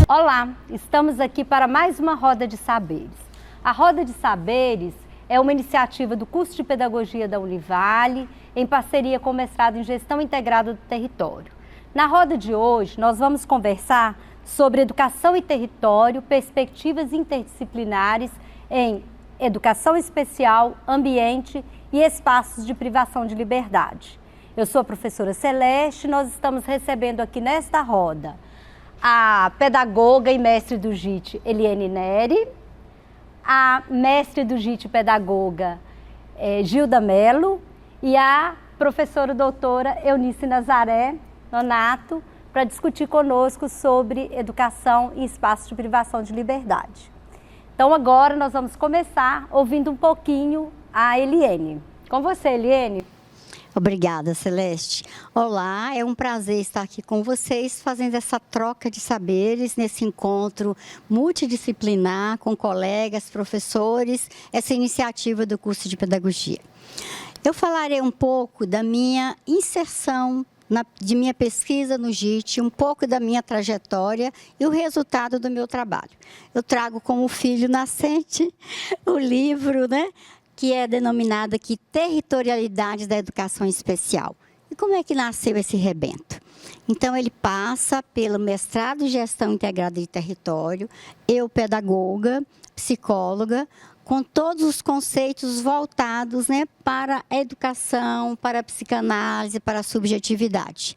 Olá, estamos aqui para mais uma Roda de Saberes. A Roda de Saberes é uma iniciativa do curso de Pedagogia da Univale, em parceria com o mestrado em Gestão Integrada do Território. Na roda de hoje, nós vamos conversar sobre educação e território, perspectivas interdisciplinares em educação especial, ambiente e espaços de privação de liberdade. Eu sou a professora Celeste e nós estamos recebendo aqui nesta roda a pedagoga e mestre do JIT, Eliene Neri, a mestre do JIT pedagoga Gilda Mello e a professora doutora Eunice Nazaré Nonato, para discutir conosco sobre educação e espaços de privação de liberdade. Então agora nós vamos começar ouvindo um pouquinho a Eliene. Com você, Eliene. Obrigada, Celeste. Olá, é um prazer estar aqui com vocês, fazendo essa troca de saberes nesse encontro multidisciplinar com colegas, professores, essa iniciativa do curso de Pedagogia. Eu falarei um pouco da minha inserção, de minha pesquisa no JIT, um pouco da minha trajetória e o resultado do meu trabalho. Eu trago como filho nascente o livro, que é denominado aqui Territorialidade da Educação Especial. E como é que nasceu esse rebento? Então, ele passa pelo mestrado em Gestão Integrada de Território, eu pedagoga, psicóloga, com todos os conceitos voltados para a educação, para a psicanálise, para a subjetividade.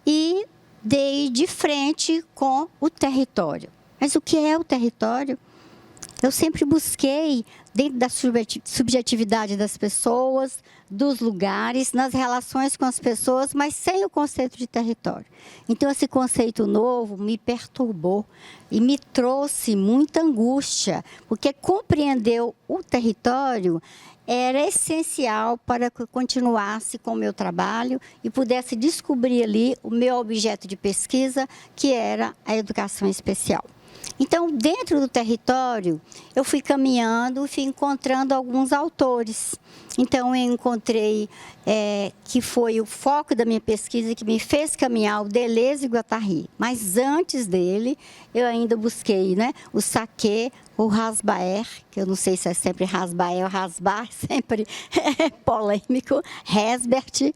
E dei de frente com o território. Mas o que é o território? Eu sempre busquei, dentro da subjetividade das pessoas, dos lugares, nas relações com as pessoas, mas sem o conceito de território. Então, esse conceito novo me perturbou e me trouxe muita angústia, porque compreender o território era essencial para que eu continuasse com o meu trabalho e pudesse descobrir ali o meu objeto de pesquisa, que era a educação especial. Então, dentro do território, eu fui caminhando e fui encontrando alguns autores. Então, eu encontrei, que foi o foco da minha pesquisa, que me fez caminhar, o Deleuze e Guattari. Mas antes dele, eu ainda busquei o Sacquet, o Rasbaer, que eu não sei se é sempre Rasbaer ou Rasbar, sempre é polêmico, Herzberg.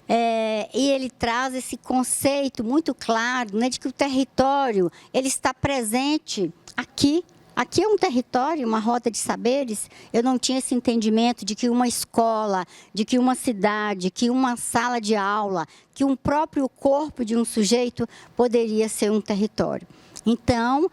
E ele traz esse conceito muito claro, de que o território ele está presente aqui. Aqui é um território, uma roda de saberes. Eu não tinha esse entendimento de que uma escola, de que uma cidade, que uma sala de aula, que um próprio corpo de um sujeito poderia ser um território. Então,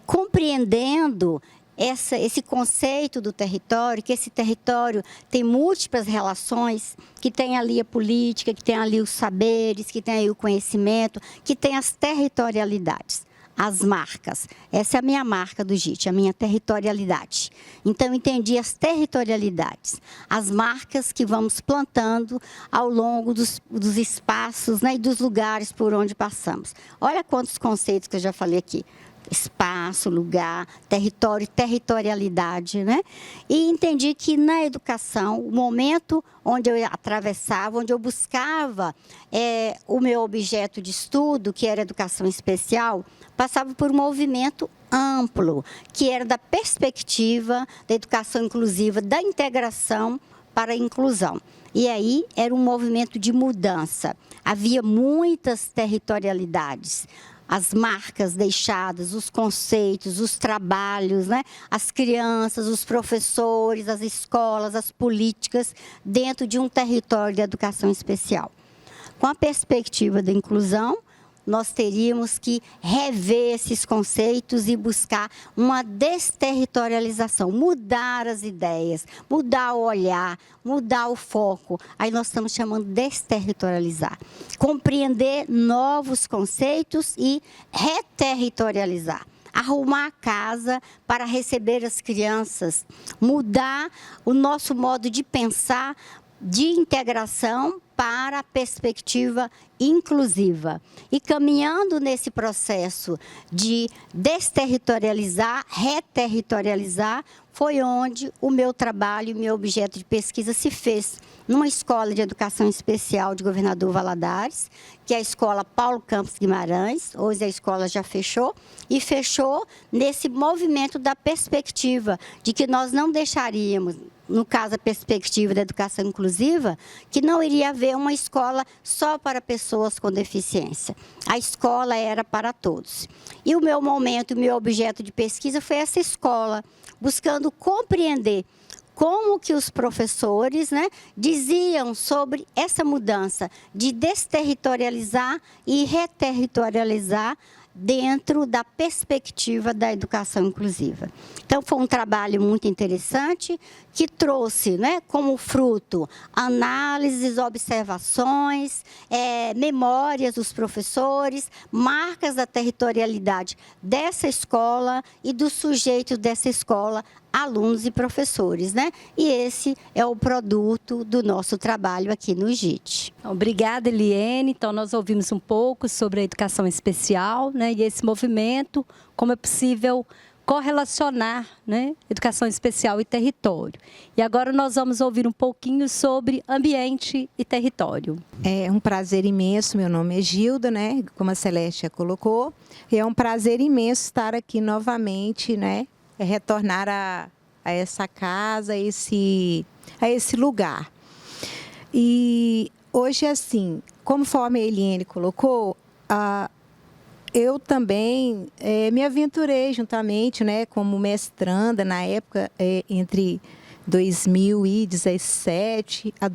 compreendendo esse conceito do território, que esse território tem múltiplas relações, que tem ali a política, que tem ali os saberes, que tem aí o conhecimento, que tem as territorialidades. As marcas. Essa é a minha marca do JIT, a minha territorialidade. Então, entendi as territorialidades, as marcas que vamos plantando ao longo dos espaços e dos lugares por onde passamos. Olha quantos conceitos que eu já falei aqui. Espaço, lugar, território, territorialidade, E entendi que na educação, o momento onde eu atravessava, onde eu buscava o meu objeto de estudo, que era educação especial, passava por um movimento amplo, que era da perspectiva da educação inclusiva, da integração para a inclusão. E aí era um movimento de mudança. Havia muitas territorialidades. As marcas deixadas, os conceitos, os trabalhos, as crianças, os professores, as escolas, as políticas dentro de um território de educação especial. Com a perspectiva da inclusão, nós teríamos que rever esses conceitos e buscar uma desterritorialização, mudar as ideias, mudar o olhar, mudar o foco. Aí nós estamos chamando de desterritorializar. Compreender novos conceitos e reterritorializar. Arrumar a casa para receber as crianças, mudar o nosso modo de pensar de integração para a perspectiva inclusiva. E caminhando nesse processo de desterritorializar, reterritorializar, foi onde o meu trabalho, o meu objeto de pesquisa se fez numa escola de educação especial de Governador Valadares, que é a escola Paulo Campos Guimarães. Hoje a escola já fechou, e fechou nesse movimento da perspectiva, de que nós não deixaríamos, no caso a perspectiva da educação inclusiva, que não iria haver uma escola só para pessoas com deficiência. A escola era para todos. E o meu momento, o meu objeto de pesquisa foi essa escola, buscando compreender como que os professores, diziam sobre essa mudança de desterritorializar e reterritorializar dentro da perspectiva da educação inclusiva. Então, foi um trabalho muito interessante que trouxe, como fruto, análises, observações, memórias dos professores, marcas da territorialidade dessa escola e dos sujeitos dessa escola, alunos e professores, E esse é o produto do nosso trabalho aqui no JIT. Obrigada, Eliene. Então, nós ouvimos um pouco sobre a educação especial, e esse movimento, como é possível correlacionar, educação especial e território. E agora nós vamos ouvir um pouquinho sobre ambiente e território. É um prazer imenso, meu nome é Gilda, como a Celeste já colocou. E é um prazer imenso estar aqui novamente, retornar a essa casa, a esse lugar. E hoje, assim, conforme a Eliene colocou, eu também me aventurei juntamente, como mestranda na época, entre 2017 a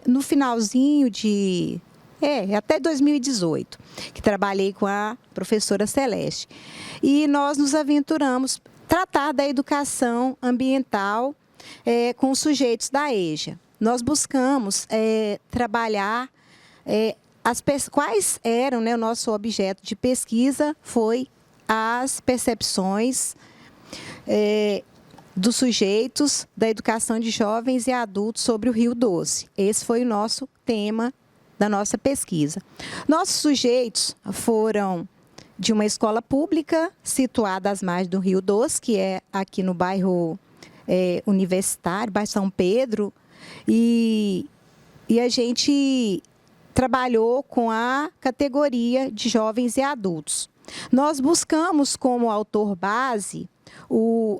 no finalzinho de... até 2018, que trabalhei com a professora Celeste. E nós nos aventuramos tratar da educação ambiental com os sujeitos da EJA. Nós buscamos trabalhar quais eram, o nosso objeto de pesquisa foi as percepções dos sujeitos da educação de jovens e adultos sobre o Rio Doce. Esse foi o nosso tema da nossa pesquisa. Nossos sujeitos foram de uma escola pública situada às margens do Rio Doce, que é aqui no bairro Universitário, bairro São Pedro, e a gente trabalhou com a categoria de jovens e adultos. Nós buscamos como autor base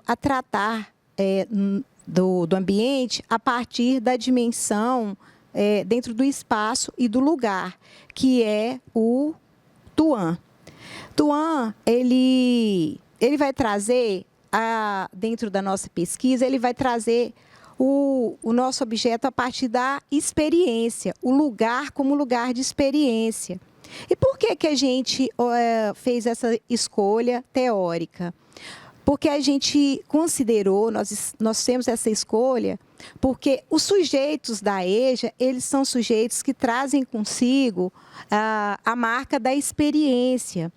a tratar do ambiente a partir da dimensão dentro do espaço e do lugar, que é o Tuan. Tuan, ele vai trazer, dentro da nossa pesquisa, ele vai trazer o nosso objeto a partir da experiência, o lugar como lugar de experiência. E por que a gente fez essa escolha teórica? Porque a gente considerou, nós temos essa escolha, porque os sujeitos da EJA, eles são sujeitos que trazem consigo a marca da experiência.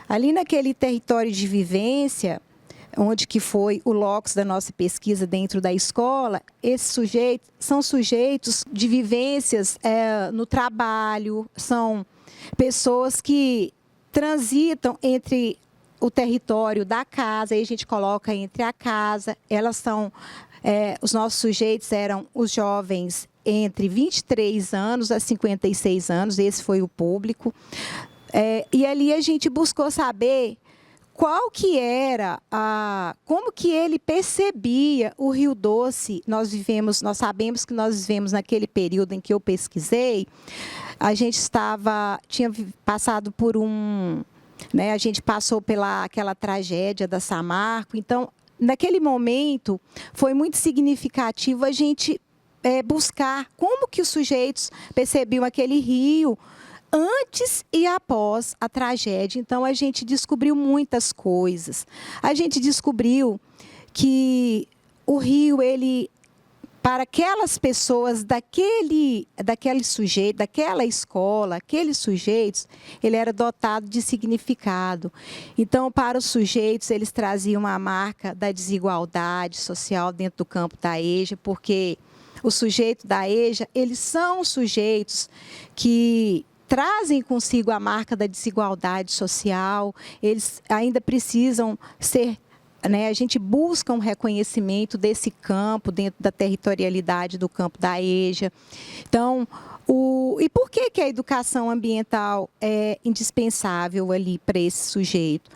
Ali naquele território de vivência, onde que foi o locus da nossa pesquisa dentro da escola, esses sujeitos são sujeitos de vivências no trabalho, são pessoas que transitam entre o território da casa, aí a gente coloca entre a casa, elas são, os nossos sujeitos eram os jovens entre 23 anos a 56 anos, esse foi o público. E ali a gente buscou saber qual que era, como que ele percebia o Rio Doce. Nós sabemos que nós vivemos naquele período em que eu pesquisei, a gente tinha passado por a gente passou aquela tragédia da Samarco, então, naquele momento, foi muito significativo a gente buscar como que os sujeitos percebiam aquele rio antes e após a tragédia. Então, a gente descobriu muitas coisas. A gente descobriu que o rio, ele, para aquelas pessoas daquele sujeito, daquela escola, aqueles sujeitos, ele era dotado de significado. Então, para os sujeitos, eles traziam a marca da desigualdade social dentro do campo da EJA, porque o sujeito da EJA, eles são sujeitos que trazem consigo a marca da desigualdade social, eles ainda precisam ser, a gente busca um reconhecimento desse campo dentro da territorialidade do campo da EJA. Então, e por que a educação ambiental é indispensável ali para esse sujeito?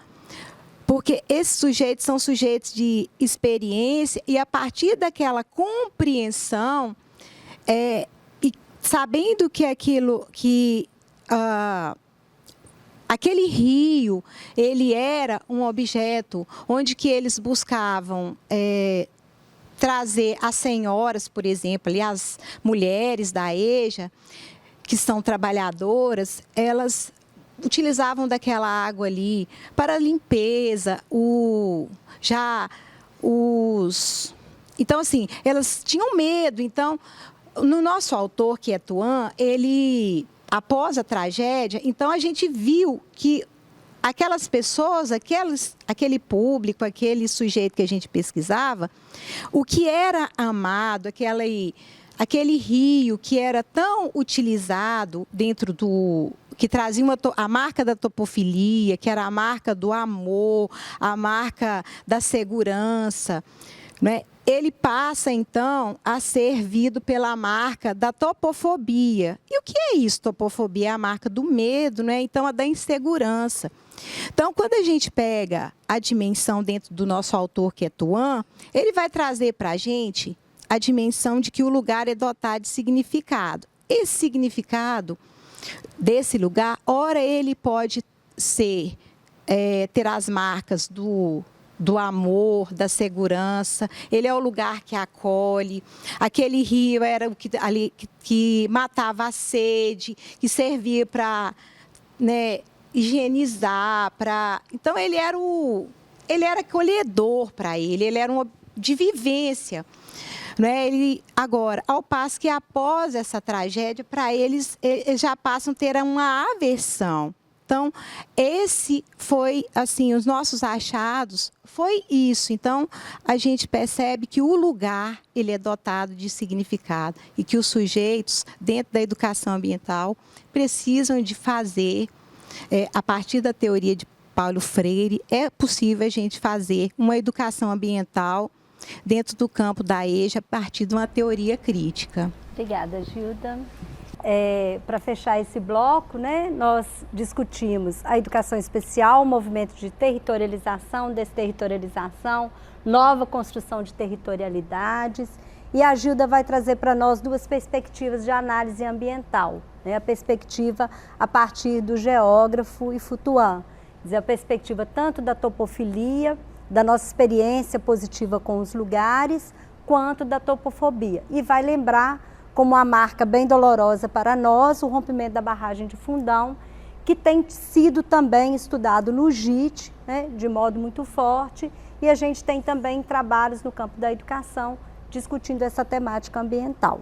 Porque esses sujeitos são sujeitos de experiência e, a partir daquela compreensão, e sabendo que aquele rio, ele era um objeto onde que eles buscavam trazer as senhoras, por exemplo, ali as mulheres da EJA, que são trabalhadoras, elas utilizavam daquela água ali para limpeza, então, assim, elas tinham medo. Então, no nosso autor, que é Tuan, ele, após a tragédia, então a gente viu que aquelas pessoas, aquele público, aquele sujeito que a gente pesquisava, o que era amado, aquele rio que era tão utilizado dentro que trazia a marca da topofilia, que era a marca do amor, a marca da segurança, né? Ele passa, então, a ser visto pela marca da topofobia. E o que é isso, topofobia? É a marca do medo, né? Então, a da insegurança. Então, quando a gente pega a dimensão dentro do nosso autor, que é Tuan, ele vai trazer para a gente a dimensão de que o lugar é dotado de significado. Esse significado desse lugar, ora ele pode ter as marcas do amor, da segurança, ele é o lugar que acolhe, aquele rio era o que matava a sede, que servia para, higienizar, então ele era acolhedor para ele era de vivência. Agora, ao passo que após essa tragédia, para eles já passam a ter uma aversão. Então, esse foi, assim, os nossos achados, foi isso. Então, a gente percebe que o lugar, ele é dotado de significado e que os sujeitos, dentro da educação ambiental, precisam de fazer, a partir da teoria de Paulo Freire, é possível a gente fazer uma educação ambiental dentro do campo da EJA, a partir de uma teoria crítica. Obrigada, Gilda. Para fechar esse bloco, nós discutimos a educação especial, o movimento de territorialização, desterritorialização, nova construção de territorialidades, e a Gilda vai trazer para nós duas perspectivas de análise ambiental, a perspectiva a partir do geógrafo e Futuan, a perspectiva tanto da topofilia, da nossa experiência positiva com os lugares, quanto da topofobia. E vai lembrar, como uma marca bem dolorosa para nós, o rompimento da barragem de Fundão, que tem sido também estudado no JIT, de modo muito forte, e a gente tem também trabalhos no campo da educação discutindo essa temática ambiental.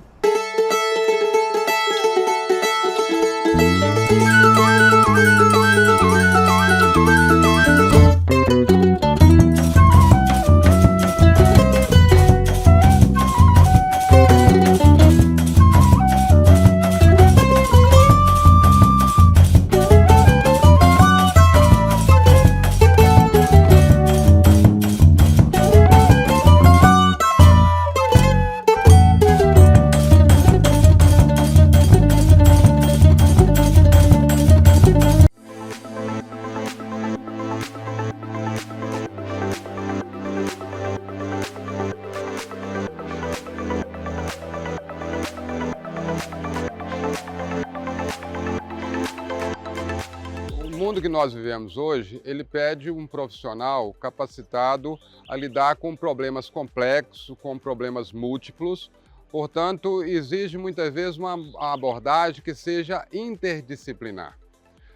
O mundo que nós vivemos hoje, ele pede um profissional capacitado a lidar com problemas complexos, com problemas múltiplos, Portanto, exige muitas vezes uma abordagem que seja interdisciplinar.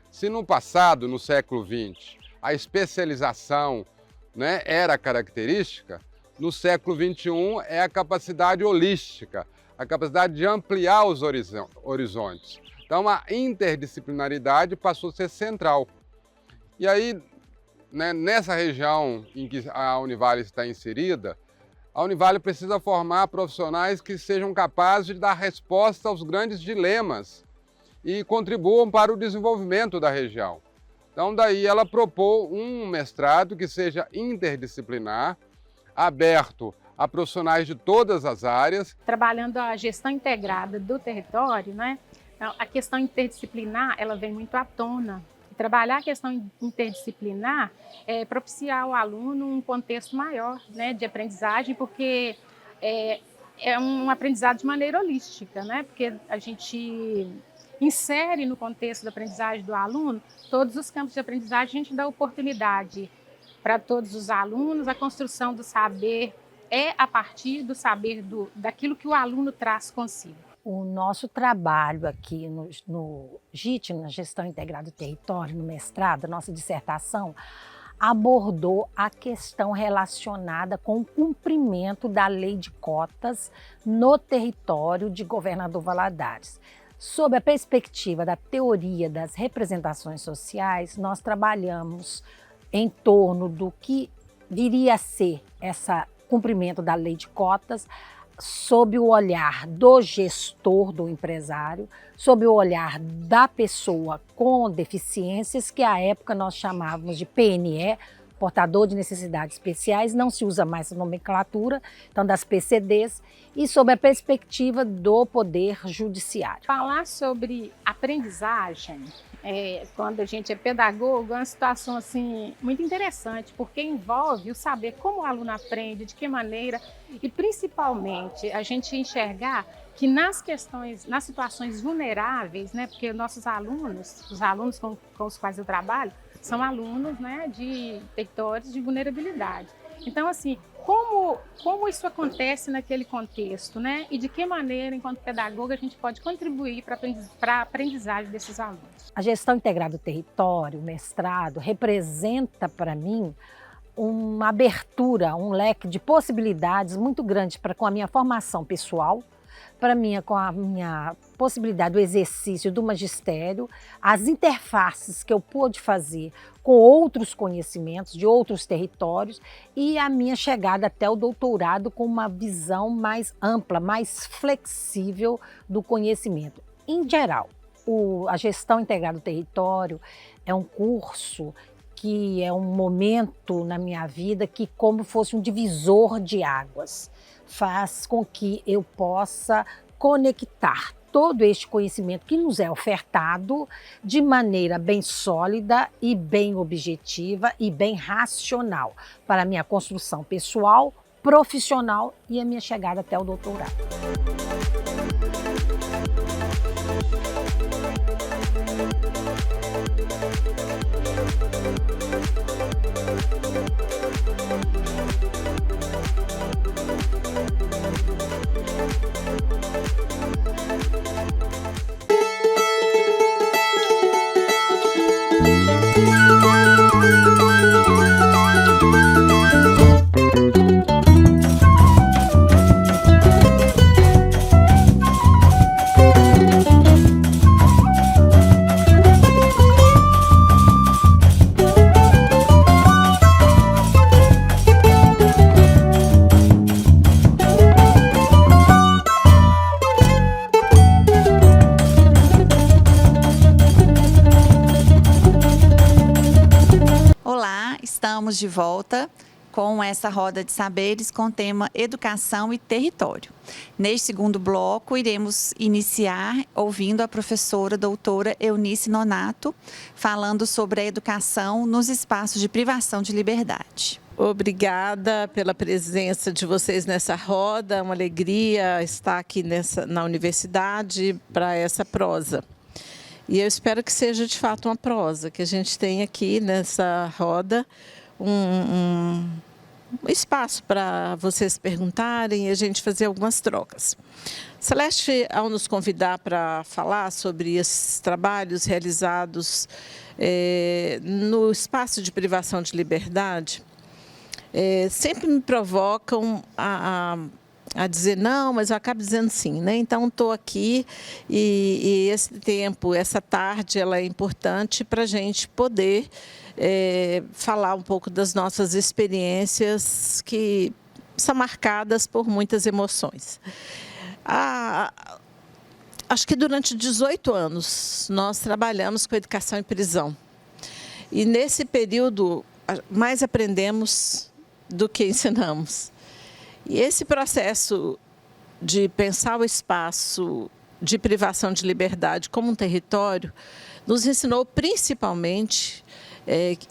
Se no passado, no século XX, a especialização, né, era característica, no século XXI é a capacidade holística, a capacidade de ampliar os horizontes. Então, a interdisciplinaridade passou a ser central. E aí, né, nessa região em que a Univale está inserida, a Univale precisa formar profissionais que sejam capazes de dar resposta aos grandes dilemas e contribuam para o desenvolvimento da região. Então, daí ela propôs um mestrado que seja interdisciplinar, aberto a profissionais de todas as áreas. Trabalhando a gestão integrada do território, né? A questão interdisciplinar, ela vem muito à tona. Trabalhar a questão interdisciplinar é propiciar ao aluno um contexto maior, né, de aprendizagem, porque é um aprendizado de maneira holística, né? Porque a gente insere no contexto da aprendizagem do aluno todos os campos de aprendizagem, a gente dá oportunidade para todos os alunos, a construção do saber é a partir do saber daquilo que o aluno traz consigo. O nosso trabalho aqui no GIT, na Gestão Integrada do Território, no mestrado, a nossa dissertação, abordou a questão relacionada com o cumprimento da lei de cotas no território de Governador Valadares. Sob a perspectiva da teoria das representações sociais, nós trabalhamos em torno do que viria a ser esse cumprimento da lei de cotas, sob o olhar do gestor, do empresário, sob o olhar da pessoa com deficiências, que à época nós chamávamos de PNE, portador de necessidades especiais, não se usa mais essa nomenclatura, então das PCDs, e sob a perspectiva do Poder Judiciário. Falar sobre aprendizagem, quando a gente é pedagogo, é uma situação assim, muito interessante, porque envolve o saber como o aluno aprende, de que maneira, e principalmente a gente enxergar que nas situações vulneráveis, né, porque nossos alunos, os alunos com os quais eu trabalho, são alunos, né, de territórios de vulnerabilidade. Então, assim, como isso acontece naquele contexto, né? E de que maneira, enquanto pedagoga, a gente pode contribuir para a aprendizagem desses alunos? A Gestão Integrada do Território, o mestrado, representa para mim uma abertura, um leque de possibilidades muito grande com a minha formação pessoal, com a minha possibilidade do exercício do magistério, as interfaces que eu pude fazer com outros conhecimentos de outros territórios e a minha chegada até o doutorado com uma visão mais ampla, mais flexível do conhecimento. Em geral, a Gestão Integrada do Território é um curso que é um momento na minha vida que, como fosse um divisor de águas, faz com que eu possa conectar todo este conhecimento que nos é ofertado de maneira bem sólida e bem objetiva e bem racional para a minha construção pessoal, profissional e a minha chegada até o doutorado. Estamos de volta com essa roda de saberes com o tema Educação e Território. Neste segundo bloco, iremos iniciar ouvindo a professora doutora Eunice Nonato, falando sobre a educação nos espaços de privação de liberdade. Obrigada pela presença de vocês nessa roda, é uma alegria estar aqui na universidade para essa prosa. E eu espero que seja de fato uma prosa, que a gente tem aqui nessa roda espaço para vocês perguntarem e a gente fazer algumas trocas. Celeste, ao nos convidar para falar sobre esses trabalhos realizados no espaço de privação de liberdade, sempre me provocam a dizer não, mas eu acabo dizendo sim, né? Então, estou aqui e esse tempo, essa tarde, ela é importante para a gente poder falar um pouco das nossas experiências que são marcadas por muitas emoções. Acho que durante 18 anos nós trabalhamos com educação em prisão. E nesse período, mais aprendemos do que ensinamos. E esse processo de pensar o espaço de privação de liberdade como um território nos ensinou principalmente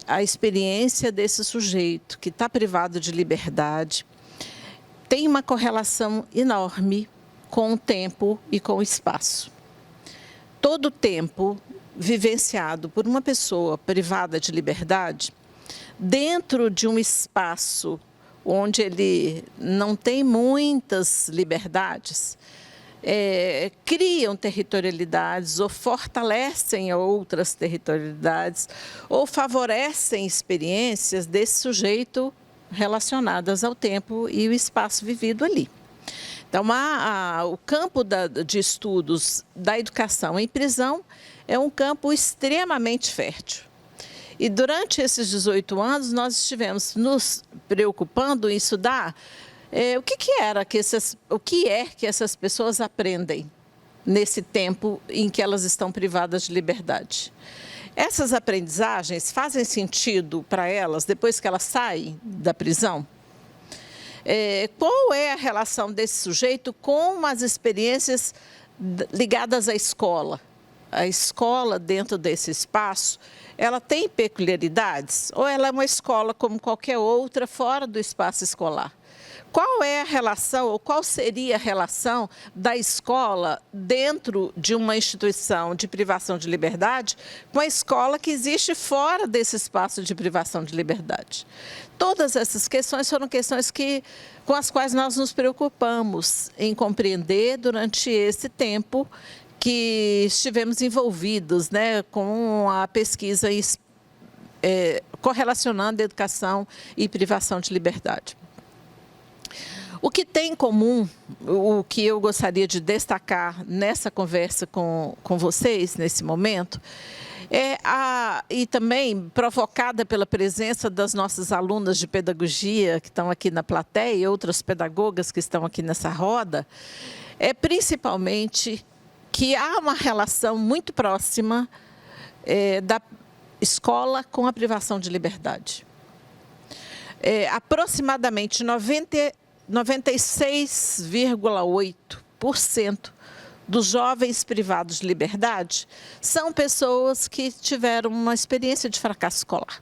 a experiência desse sujeito que está privado de liberdade tem uma correlação enorme com o tempo e com o espaço. Todo o tempo vivenciado por uma pessoa privada de liberdade, dentro de um espaço onde ele não tem muitas liberdades, criam territorialidades ou fortalecem outras territorialidades ou favorecem experiências desse sujeito relacionadas ao tempo e o espaço vivido ali. Então, o campo de estudos da educação em prisão é um campo extremamente fértil. E durante esses 18 anos, nós estivemos nos preocupando em estudar o que é que essas pessoas aprendem nesse tempo em que elas estão privadas de liberdade. Essas aprendizagens fazem sentido para elas depois que elas saem da prisão? Qual é a relação desse sujeito com as experiências ligadas à escola? A escola, dentro desse espaço, ela tem peculiaridades? Ou ela é uma escola como qualquer outra fora do espaço escolar? Qual é a relação, ou qual seria a relação da escola dentro de uma instituição de privação de liberdade com a escola que existe fora desse espaço de privação de liberdade? Todas essas questões foram questões com as quais nós nos preocupamos em compreender durante esse tempo que estivemos envolvidos, né, com a pesquisa correlacionando educação e privação de liberdade. O que tem em comum, o que eu gostaria de destacar nessa conversa com vocês, nesse momento, e também provocada pela presença das nossas alunas de pedagogia que estão aqui na plateia e outras pedagogas que estão aqui nessa roda, é principalmente que há uma relação muito próxima da escola com a privação de liberdade. Aproximadamente 96,8% dos jovens privados de liberdade são pessoas que tiveram uma experiência de fracasso escolar.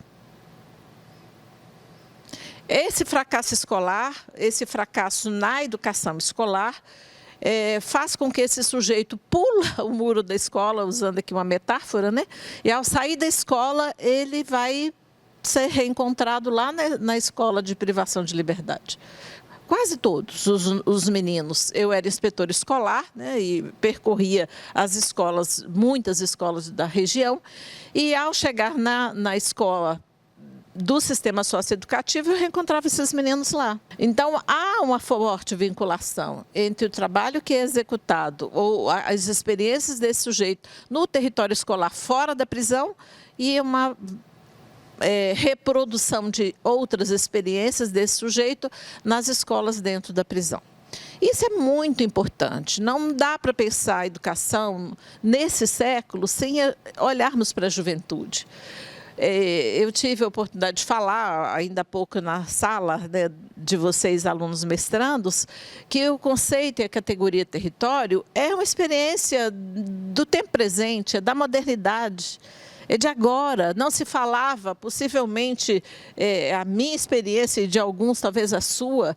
Esse fracasso escolar, esse fracasso na educação escolar, faz com que esse sujeito pula o muro da escola, usando aqui uma metáfora, né? E ao sair da escola, ele vai ser reencontrado lá na escola de privação de liberdade. Quase todos os meninos, eu era inspetora escolar, né, e percorria as escolas, muitas escolas da região, e ao chegar na escola do sistema socioeducativo, eu reencontrava esses meninos lá. Então, há uma forte vinculação entre o trabalho que é executado ou as experiências desse sujeito no território escolar fora da prisão e uma reprodução de outras experiências desse sujeito nas escolas dentro da prisão. Isso é muito importante. Não dá para pensar a educação nesse século sem olharmos para a juventude. Eu tive a oportunidade de falar ainda há pouco na sala, né, de vocês, alunos mestrandos, que o conceito e a categoria território é uma experiência do tempo presente, é da modernidade. É de agora, não se falava, possivelmente a minha experiência e de alguns, talvez a sua,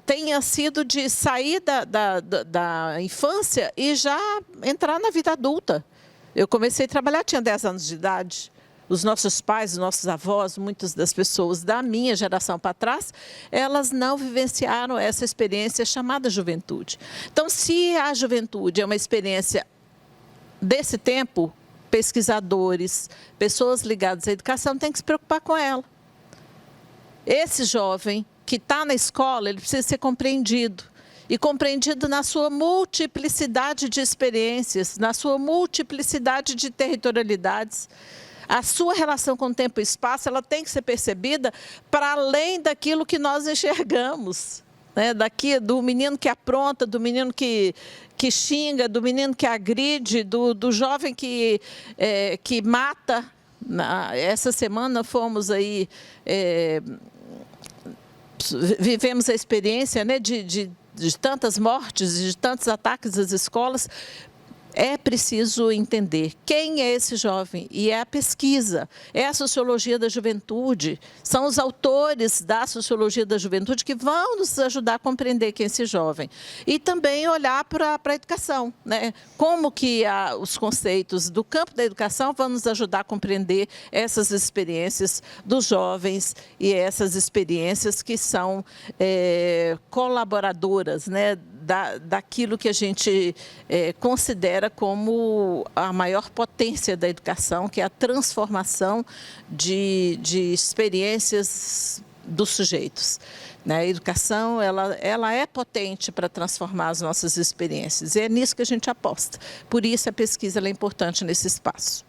tenha sido de sair da infância e já entrar na vida adulta. Eu comecei a trabalhar, tinha 10 anos de idade. os nossos pais, os nossos avós, muitas das pessoas da minha geração para trás, elas não vivenciaram essa experiência chamada juventude. Então, se a juventude é uma experiência desse tempo, pesquisadores, pessoas ligadas à educação têm que se preocupar com ela. Esse jovem que está na escola, ele precisa ser compreendido. E compreendido na sua multiplicidade de experiências, na sua multiplicidade de territorialidades. A sua relação com o tempo e espaço, ela tem que ser percebida para além daquilo que nós enxergamos. Né? Daqui, do menino que apronta, do menino que xinga, do menino que agride, do jovem que mata. Essa semana fomos aí, vivemos a experiência, né, de tantas mortes, de tantos ataques às escolas. É preciso entender quem é esse jovem, e é a pesquisa, é a sociologia da juventude, são os autores da sociologia da juventude que vão nos ajudar a compreender quem é esse jovem. E também olhar para a educação, né? Como que os conceitos do campo da educação vão nos ajudar a compreender essas experiências dos jovens e essas experiências que são colaboradoras, né? Daquilo que a gente considera como a maior potência da educação, que é a transformação de experiências dos sujeitos. A educação ela é potente para transformar as nossas experiências, e é nisso que a gente aposta. Por isso a pesquisa ela é importante nesse espaço.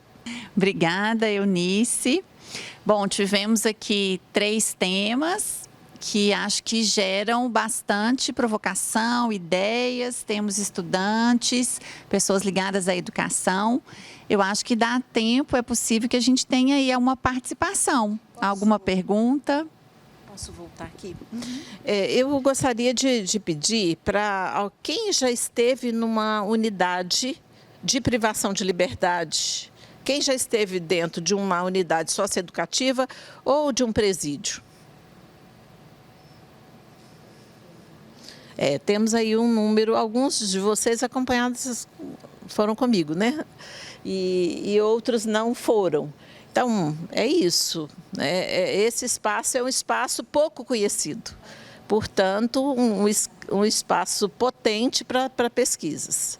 Obrigada, Eunice. Bom, tivemos aqui 3 temas que acho que geram bastante provocação, ideias. Temos estudantes, pessoas ligadas à educação. Eu acho que dá tempo, é possível que a gente tenha aí uma participação. Alguma pergunta? Posso voltar aqui? Eu gostaria de pedir para quem já esteve numa unidade de privação de liberdade, quem já esteve dentro de uma unidade socioeducativa ou de um presídio. Temos aí um número, alguns de vocês acompanhados foram comigo, né? E outros não foram. Então, é isso. Esse espaço é um espaço pouco conhecido. Portanto, um espaço potente para pesquisas.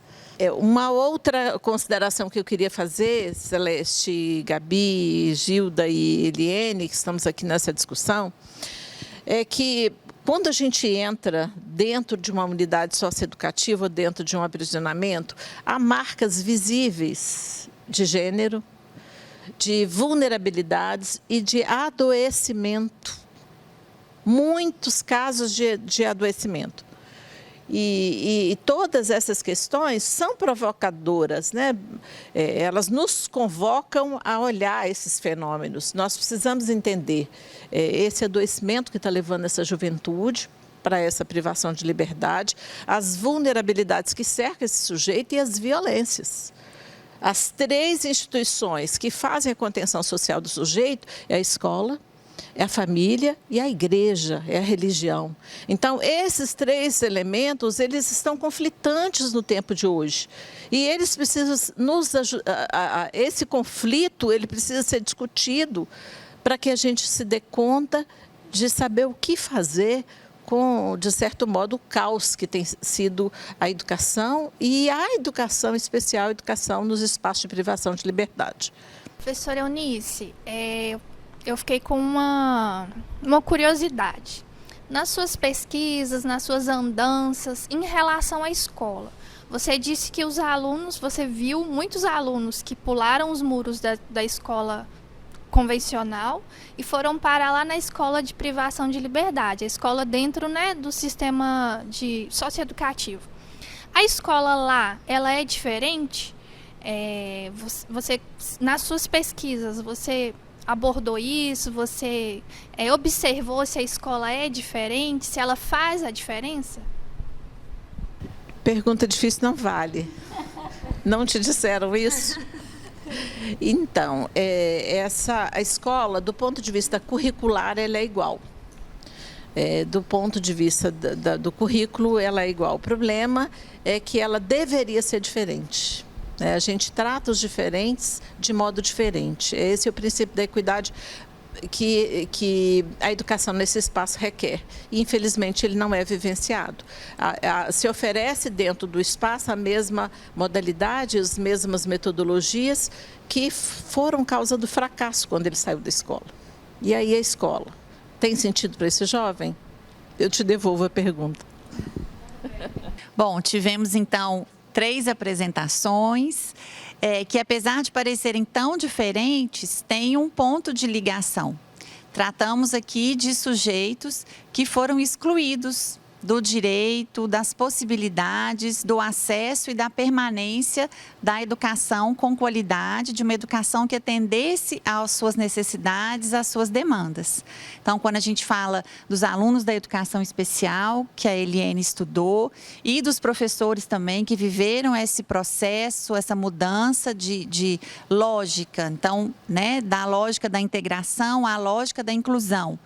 Uma outra consideração que eu queria fazer, Celeste, Gabi, Gilda e Eliene, que estamos aqui nessa discussão, é que quando a gente entra dentro de uma unidade socioeducativa, dentro de um aprisionamento, há marcas visíveis de gênero, de vulnerabilidades e de adoecimento. Muitos casos de adoecimento. E todas essas questões são provocadoras, né? Elas nos convocam a olhar esses fenômenos. Nós precisamos entender esse adoecimento que está levando essa juventude para essa privação de liberdade, as vulnerabilidades que cercam esse sujeito e as violências. As 3 instituições que fazem a contenção social do sujeito é a escola, é a família e a igreja, é a religião. Então, esses 3 elementos, eles estão conflitantes no tempo de hoje. E eles precisam nos ajudar. Esse conflito, ele precisa ser discutido para que a gente se dê conta de saber o que fazer com, de certo modo, o caos que tem sido a educação e a educação, em especial a educação nos espaços de privação de liberdade. Professora Eunice, eu fiquei com uma curiosidade. Nas suas pesquisas, nas suas andanças, em relação à escola, você disse que você viu muitos alunos que pularam os muros da escola convencional e foram parar lá na escola de privação de liberdade, a escola dentro, né, do sistema socioeducativo. A escola lá, ela é diferente? Você, nas suas pesquisas, você abordou isso? Você observou se a escola é diferente, se ela faz a diferença? Pergunta difícil não vale. Não te disseram isso? Então, a escola, do ponto de vista curricular, ela é igual. Do ponto de vista do currículo, ela é igual. O problema é que ela deveria ser diferente. A gente trata os diferentes de modo diferente. Esse é o princípio da equidade que a educação nesse espaço requer. E, infelizmente, ele não é vivenciado. Se oferece dentro do espaço a mesma modalidade, as mesmas metodologias que foram causa do fracasso quando ele saiu da escola. E aí a escola tem sentido para esse jovem? Eu te devolvo a pergunta. Bom, tivemos então 3 apresentações que, apesar de parecerem tão diferentes, têm um ponto de ligação. Tratamos aqui de sujeitos que foram excluídos do direito, das possibilidades, do acesso e da permanência da educação com qualidade, de uma educação que atendesse às suas necessidades, às suas demandas. Então, quando a gente fala dos alunos da educação especial, que a Eliane estudou, e dos professores também que viveram esse processo, essa mudança de lógica, então, da lógica da integração à lógica da inclusão.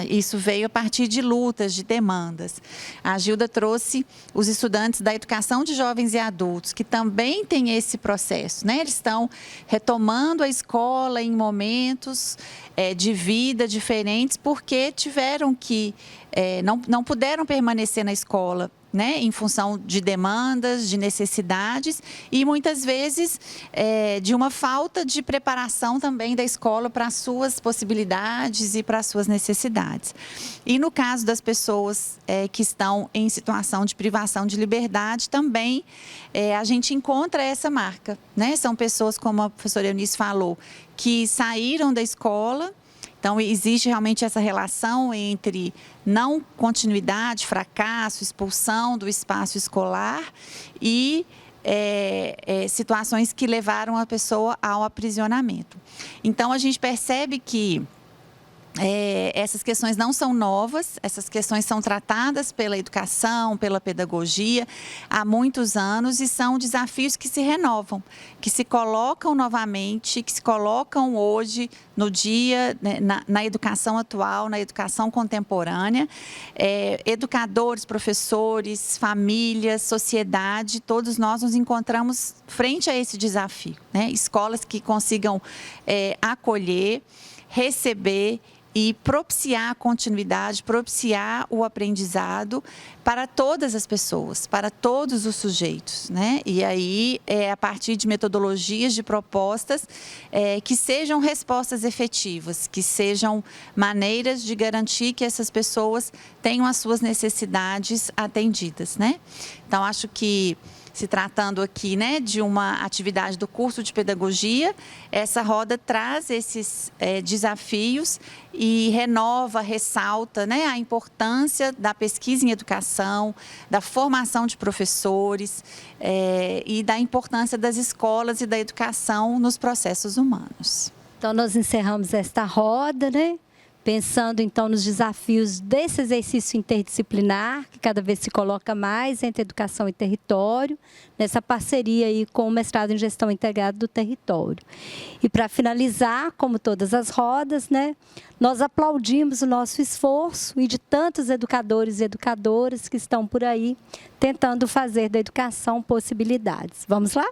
Isso veio a partir de lutas, de demandas. A Gilda trouxe os estudantes da educação de jovens e adultos, que também têm esse processo, Eles estão retomando a escola em momentos de vida diferentes, porque tiveram que, não puderam permanecer na escola, em função de demandas, de necessidades e muitas vezes de uma falta de preparação também da escola para as suas possibilidades e para as suas necessidades. E no caso das pessoas que estão em situação de privação de liberdade, também a gente encontra essa marca, São pessoas, como a professora Eunice falou, que saíram da escola. Então, existe realmente essa relação entre não continuidade, fracasso, expulsão do espaço escolar e situações que levaram a pessoa ao aprisionamento. Então, a gente percebe que essas questões não são novas, essas questões são tratadas pela educação, pela pedagogia há muitos anos e são desafios que se renovam, que se colocam novamente, que se colocam hoje no dia, na educação atual, na educação contemporânea. Educadores, professores, famílias, sociedade, todos nós nos encontramos frente a esse desafio, Escolas que consigam acolher, receber e propiciar a continuidade, propiciar o aprendizado para todas as pessoas, para todos os sujeitos, E aí, a partir de metodologias, de propostas que sejam respostas efetivas, que sejam maneiras de garantir que essas pessoas tenham as suas necessidades atendidas, Então, acho que, se tratando aqui de uma atividade do curso de pedagogia, essa roda traz esses desafios e renova, ressalta a importância da pesquisa em educação, da formação de professores e da importância das escolas e da educação nos processos humanos. Então, nós encerramos esta roda, Pensando, então, nos desafios desse exercício interdisciplinar, que cada vez se coloca mais entre educação e território, nessa parceria aí com o mestrado em gestão integrada do território. E para finalizar, como todas as rodas, nós aplaudimos o nosso esforço e de tantos educadores e educadoras que estão por aí tentando fazer da educação possibilidades. Vamos lá?